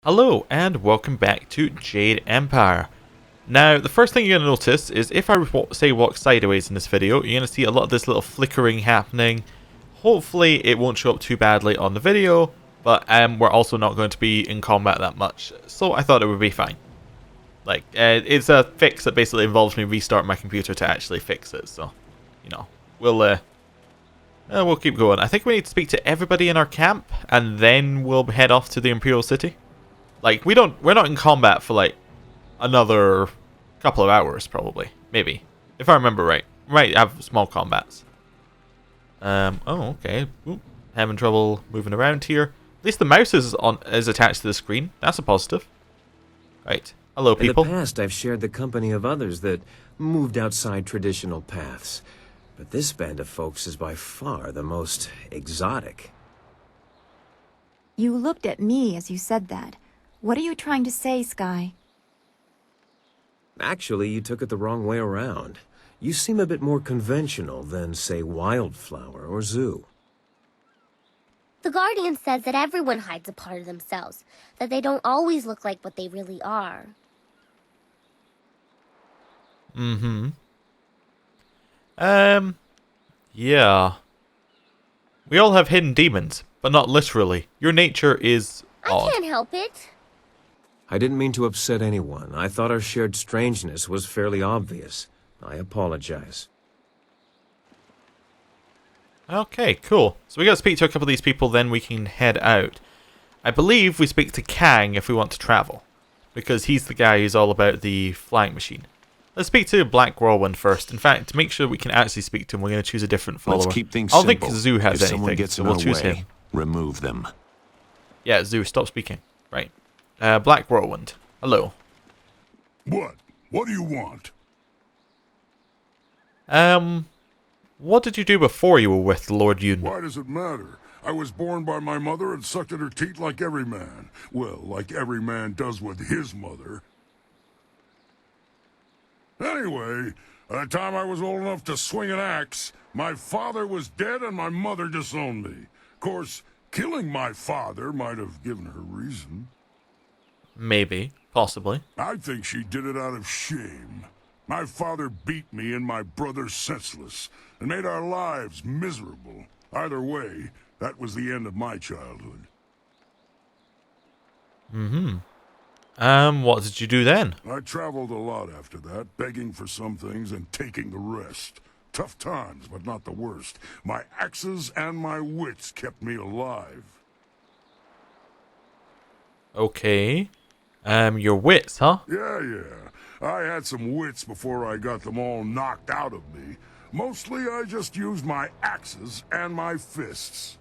Hello and welcome back to Jade Empire. Now, the first thing you're going to notice is if I say walk sideways in this video, you're going to see a lot of this little flickering happening. Hopefully it won't show up too badly on the video, but we're also not going to be in combat that much, so I thought it would be fine. Like, it's a fix that basically involves me restarting my computer to actually fix it, so, you know, we'll keep going. I think we need to speak to everybody in our camp, and then we'll head off to the Imperial City. Like, we're not in combat for, like, another couple of hours, probably. Maybe. If I remember right. We might have small combats. Oh, okay. Ooh, having trouble moving around here. At least the mouse is attached to the screen. That's a positive. Right. Hello, people. In the past, I've shared the company of others that moved outside traditional paths. But this band of folks is by far the most exotic. You looked at me as you said that. What are you trying to say, Sky? Actually, you took it the wrong way around. You seem a bit more conventional than, say, Wildflower or Zoo. The Guardian says that everyone hides a part of themselves, that they don't always look like what they really are. Yeah. We all have hidden demons, but not literally. Your nature is odd. I can't help it. I didn't mean to upset anyone. I thought our shared strangeness was fairly obvious. I apologize. Okay, cool. So we gotta speak to a couple of these people, then we can head out. I believe we speak to Kang if we want to travel, because he's the guy who's all about the flying machine. Let's speak to Black Whirlwind first. In fact, to make sure we can actually speak to him, we're going to choose a different follower. Let's keep things I don't simple. think Zoo has if someone anything, gets so in we'll our choose way, him. remove them. Yeah, Zoo, stop speaking. Right. Black Whirlwind. Hello. What? What do you want? What did you do before you were with Lord Yun? Why does it matter? I was born by my mother and sucked at her teat like every man. Well, like every man does with his mother. Anyway, by the time I was old enough to swing an axe, my father was dead and my mother disowned me. Of course, killing my father might have given her reason. Maybe. Possibly. I think she did it out of shame. My father beat me and my brother senseless, and made our lives miserable. Either way, that was the end of my childhood. What did you do then? I traveled a lot after that, begging for some things and taking the rest. Tough times, but not the worst. My axes and my wits kept me alive. Okay. Your wits, huh? Yeah. I had some wits before I got them all knocked out of me. Mostly I just used my axes and my fists.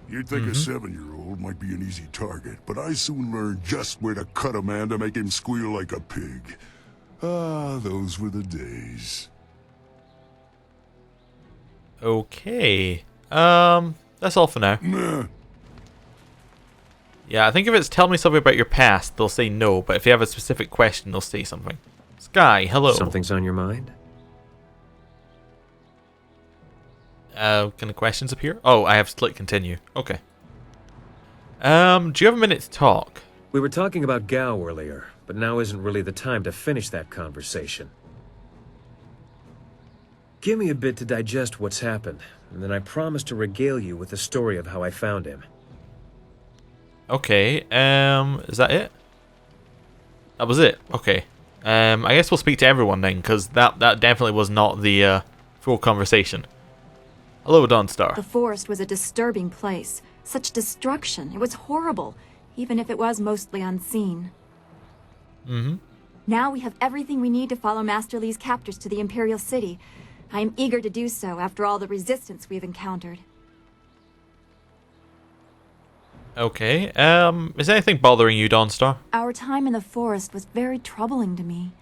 You'd think a 7-year-old might be an easy target, but I soon learned just where to cut a man to make him squeal like a pig. Ah, those were the days. Okay. That's all for now. Nah. Yeah, I think if it's tell me something about your past, they'll say no, but if you have a specific question, they'll say something. Sky, hello. Something's on your mind? Can the questions appear? Oh, I have to click continue. Okay. Do you have a minute to talk? We were talking about Gao earlier, but now isn't really the time to finish that conversation. Give me a bit to digest what's happened, and then I promise to regale you with the story of how I found him. Okay, is that it? That was it. Okay. I guess we'll speak to everyone then, because that definitely was not the full conversation. Hello, Dawnstar. The forest was a disturbing place. Such destruction. It was horrible, even if it was mostly unseen. Now we have everything we need to follow Master Li's captors to the Imperial City. I am eager to do so after all the resistance we've encountered. Okay, is anything bothering you, Dawnstar? Our time in the forest was very troubling to me.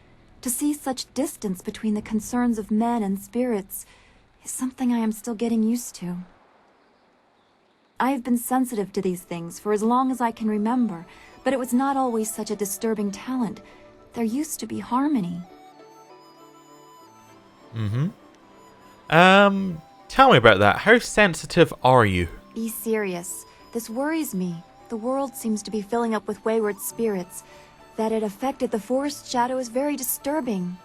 To see such distance between the concerns of men and spirits is something I am still getting used to. I have been sensitive to these things for as long as I can remember, but it was not always such a disturbing talent. There used to be harmony. Tell me about that. How sensitive are you? Be serious. This worries me. The world seems to be filling up with wayward spirits. That it affected the forest shadow is very disturbing.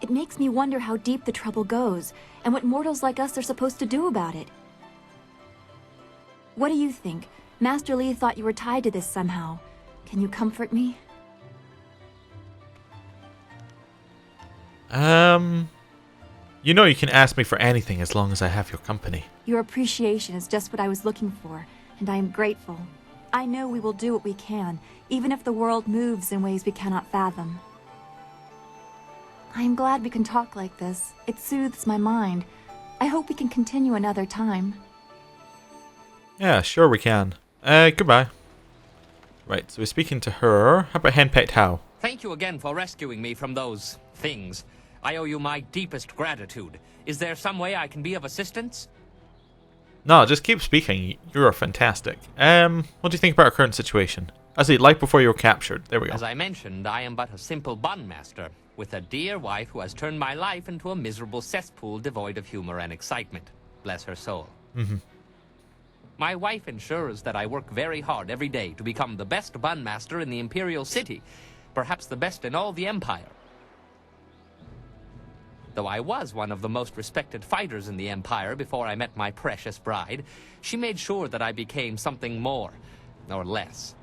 It makes me wonder how deep the trouble goes, and what mortals like us are supposed to do about it. What do you think? Master Li thought you were tied to this somehow. Can you comfort me? You know you can ask me for anything as long as I have your company. Your appreciation is just what I was looking for, and I am grateful. I know we will do what we can, even if the world moves in ways we cannot fathom. I am glad we can talk like this. It soothes my mind. I hope we can continue another time. Yeah, sure we can. Goodbye. Right, so we're speaking to her. How about Henpecked How? Thank you again for rescuing me from those things. I owe you my deepest gratitude. Is there some way I can be of assistance? No, just keep speaking. You're fantastic. What do you think about our current situation? I see, life before you were captured. There we go. As I mentioned, I am but a simple bun master, with a dear wife who has turned my life into a miserable cesspool devoid of humor and excitement. Bless her soul. My wife ensures that I work very hard every day to become the best bun master in the Imperial City, perhaps the best in all the Empire. Though I was one of the most respected fighters in the Empire before I met my precious bride, she made sure that I became something more, or less.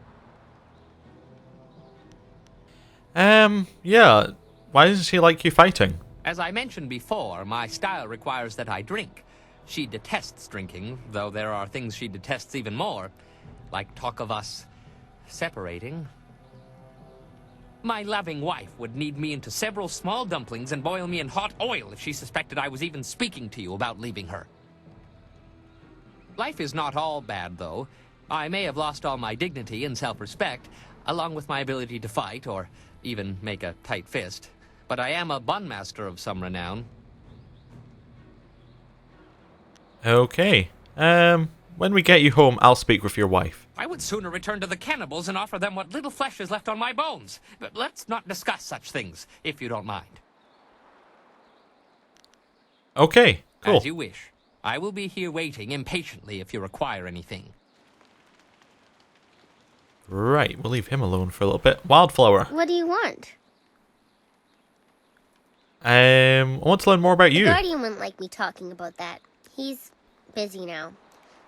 Yeah. Why doesn't she like you fighting? As I mentioned before, my style requires that I drink. She detests drinking, though there are things she detests even more, like talk of us separating. My loving wife would knead me into several small dumplings and boil me in hot oil if she suspected I was even speaking to you about leaving her. Life is not all bad, though. I may have lost all my dignity and self-respect, along with my ability to fight, or even make a tight fist. But I am a bun master of some renown. Okay. When we get you home, I'll speak with your wife. I would sooner return to the cannibals and offer them what little flesh is left on my bones. But let's not discuss such things, if you don't mind. Okay, cool. As you wish. I will be here waiting impatiently if you require anything. Right, we'll leave him alone for a little bit. Wildflower. What do you want? I want to learn more about you. The Guardian wouldn't like me talking about that. He's busy now.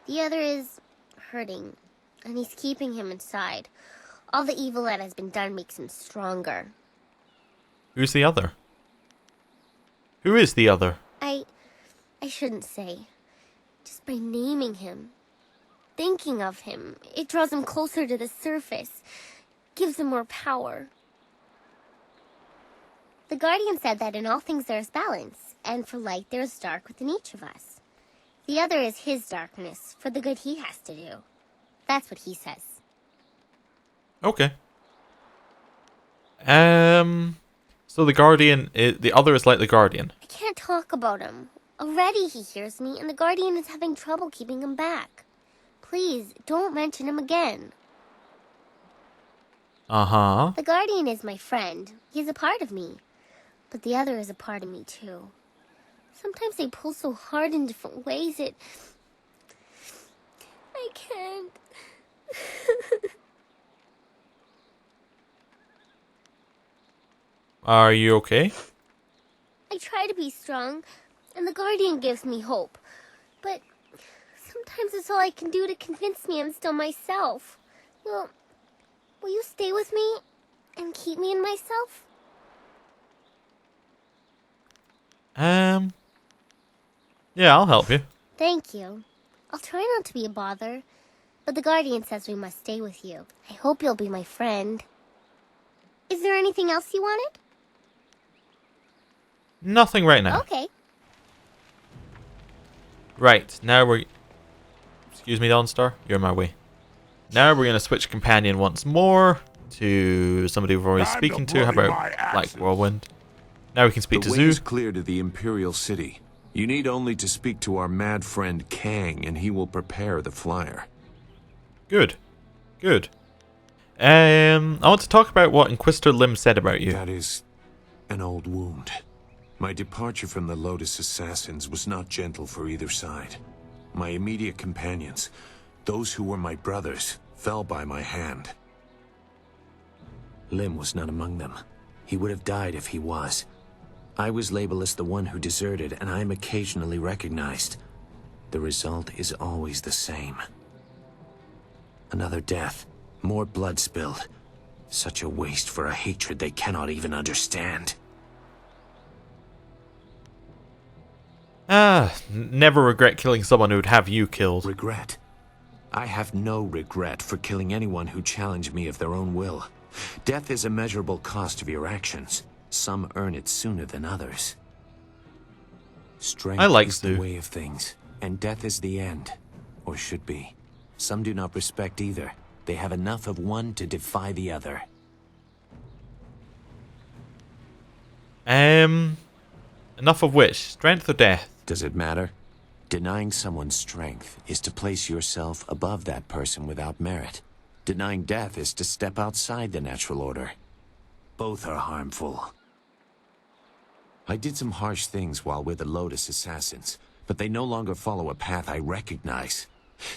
The other is hurting, and he's keeping him inside. All the evil that has been done makes him stronger. Who's the other? Who is the other? I shouldn't say. Just by naming him, thinking of him, it draws him closer to the surface, gives him more power. The Guardian said that in all things there is balance, and for light there is dark within each of us. The other is his darkness, for the good he has to do. That's what he says. Okay. So the Guardian, the other is like the Guardian. I can't talk about him. Already he hears me, and the Guardian is having trouble keeping him back. Please, don't mention him again. Uh-huh. The Guardian is my friend. He's a part of me. But the other is a part of me, too. Sometimes they pull so hard in different ways, I can't. Are you okay? I try to be strong, and the Guardian gives me hope. But sometimes it's all I can do to convince me I'm still myself. Will you stay with me and keep me in myself? Yeah, I'll help you. Thank you. I'll try not to be a bother, but the Guardian says we must stay with you. I hope you'll be my friend. Is there anything else you wanted? Nothing right now. Okay. Right, now we're... Excuse me, Dawnstar. You're in my way. Now we're going to switch companion once more to somebody we've already Time speaking to to. How bloody about my Black axes. Whirlwind? Now we can speak The to way Zoo. is clear to the Imperial City. You need only to speak to our mad friend Kang, and he will prepare the flyer. Good. Good. I want to talk about what Inquisitor Lim said about you. That is an old wound. My departure from the Lotus Assassins was not gentle for either side. My immediate companions, Those who were my brothers fell by my hand. Lim was not among them. He would have died if he was. I was labeled as the one who deserted, and I am occasionally recognized. The result is always the same. Another death, more blood spilled. Such a waste for a hatred they cannot even understand. Never regret killing someone who would have you killed. Regret? I have no regret for killing anyone who challenged me of their own will. Death is a measurable cost of your actions. Some earn it sooner than others. Strength is the way of things, and death is the end. Or should be. Some do not respect either. They have enough of one to defy the other. Enough of which? Strength or death? Does it matter? Denying someone strength is to place yourself above that person without merit. Denying death is to step outside the natural order. Both are harmful. I did some harsh things while with the Lotus Assassins, but they no longer follow a path I recognize.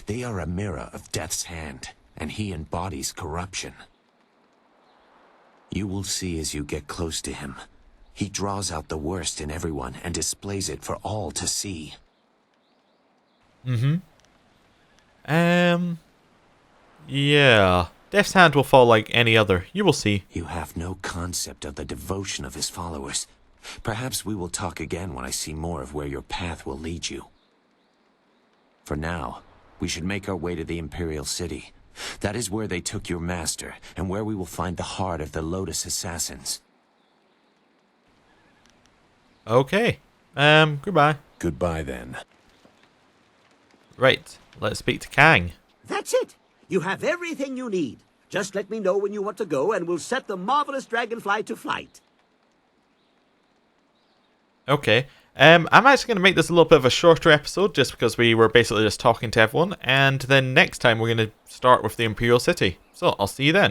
They are a mirror of Death's hand, and he embodies corruption. You will see as you get close to him. He draws out the worst in everyone and displays it for all to see. Yeah. Death's hand will fall like any other. You will see. You have no concept of the devotion of his followers. Perhaps we will talk again when I see more of where your path will lead you. For now, we should make our way to the Imperial City. That is where they took your master, and where we will find the heart of the Lotus Assassins. Okay. Goodbye. Goodbye then. Right. Let's speak to Kang. That's it. You have everything you need. Just let me know when you want to go, and we'll set the marvelous dragonfly to flight. Okay. I'm actually going to make this a little bit of a shorter episode, just because we were basically just talking to everyone, and then next time we're going to start with the Imperial City. So, I'll see you then.